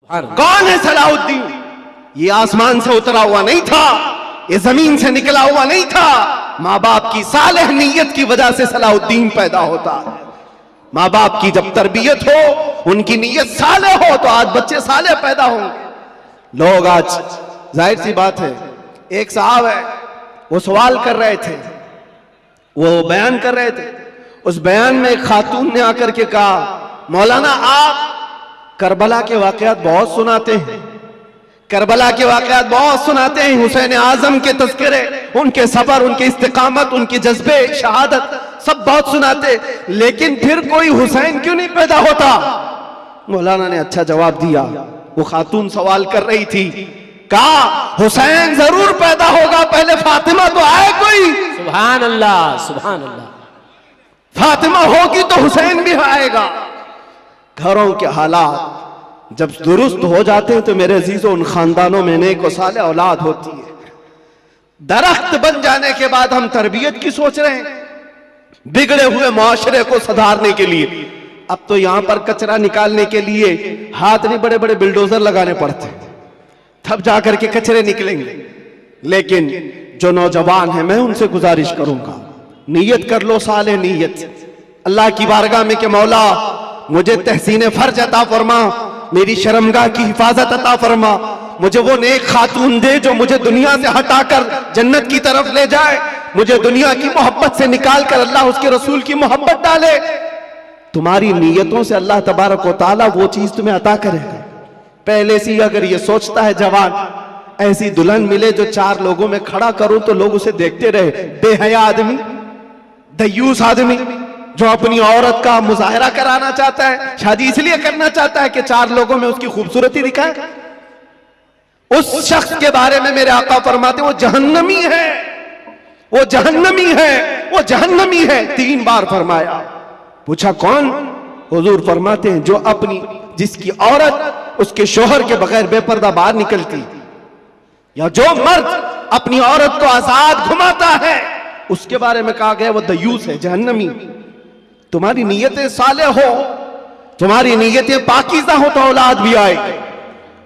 कौन है सलाहुद्दीन? ये आसमान से उतरा हुआ नहीं था, ये जमीन से निकला हुआ नहीं था। माँ बाप की सालेह नीयत की वजह से सलाहुद्दीन पैदा होता है। माँ बाप की जब तरबियत हो, उनकी नीयत साले हो, तो आज बच्चे साले पैदा होंगे। लोग आज, जाहिर सी बात है, एक साहब है, वो सवाल कर रहे थे, वो बयान कर रहे थे। उस बयान में एक खातून ने आकर के कहा, मौलाना आप करबला के वाकयात बहुत सुनाते हैं, करबला के वाकयात बहुत सुनाते हैं, हुसैन आजम के तज़किरे, उनके सबर, उनके इस्तिकामत, उनके जज्बे शहादत सब बहुत सुनाते, लेकिन फिर कोई हुसैन क्यों नहीं पैदा होता? मौलाना ने अच्छा जवाब दिया। वो खातून सवाल कर रही थी, कहा हुसैन जरूर पैदा होगा, पहले फातिमा तो आए कोई। सुभान अल्लाह, सुभान अल्लाह। फातिमा होगी तो हुसैन भी आएगा। घरों के हालात जब दुरुस्त हो जाते हैं तो मेरे अजीजों, उन खानदानों में नेक व साले औलाद होती है। दरख्त बन जाने के बाद हम तरबियत की सोच रहे हैं, बिगड़े हुए माशरे को सुधारने के लिए। अब तो यहां पर कचरा निकालने के लिए हाथ नहीं, बड़े बड़े बिल्डोजर लगाने पड़ते हैं, तब जाकर के कचरे निकलेंगे। लेकिन जो नौजवान है, मैं उनसे गुजारिश करूंगा, नीयत कर लो, साले नीयत अल्लाह की बारगाह में कि मौला मुझे तहसीन फर्ज अता फरमा, मेरी शर्मगाह की हिफाजत अता फरमा, मुझे वो नेक खातून दे जो मुझे दुनिया से हटाकर जन्नत की तरफ ले जाए, मुझे दुनिया की मोहब्बत से निकाल कर अल्लाह उसके रसूल की मोहब्बत डाले। तुम्हारी नीयतों से अल्लाह तबारक व तआला वो चीज तुम्हें अता करेगा। पहले से ही अगर ये सोचता है जवान, ऐसी दुल्हन मिले जो चार लोगों में खड़ा करूं तो लोग उसे देखते रहे, बेहया आदमी, दयूस आदमी, जो अपनी औरत का मुजाहरा कराना चाहता है, शादी इसलिए करना चाहता है कि चार लोगों में उसकी खूबसूरती दिखाए, उस शख्स के बारे में मेरे आका फरमाते वो जहन्नमी है, वो जहन्नमी है, वो जहन्नमी है। 3 बार फरमाया। पूछा कौन? हुजूर फरमाते हैं जो अपनी, जिसकी औरत उसके शोहर के बगैर बेपर्दा बाहर निकलती, या जो मर्द अपनी औरत को आजाद घुमाता है, उसके बारे में कहा गया वो दयूस है, जहन्नमी। तुम्हारी नीयतें साले हो, तुम्हारी नीयतें पाकीज़ा हो तो औलाद भी आएगी।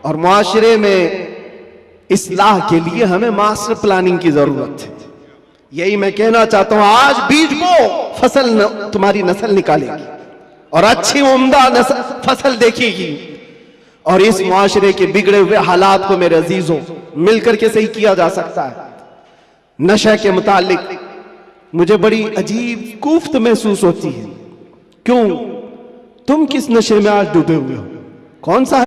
और मुआशरे में इस्लाह के लिए हमें मास्टर प्लानिंग की जरूरत है। यही मैं कहना चाहता हूं, आज बीज बो, फसल तुम्हारी नस्ल निकालेगी और अच्छी उम्दा फसल देखेगी। और इस मुआशरे के बिगड़े हुए हालात को मेरे अजीजों मिलकर के सही किया जा सकता है। नशे के मुतालिक मुझे बड़ी अजीब कुफ्त महसूस होती है। क्यों? तुम किस नशे में आज डूबे हुए हो? कौन सा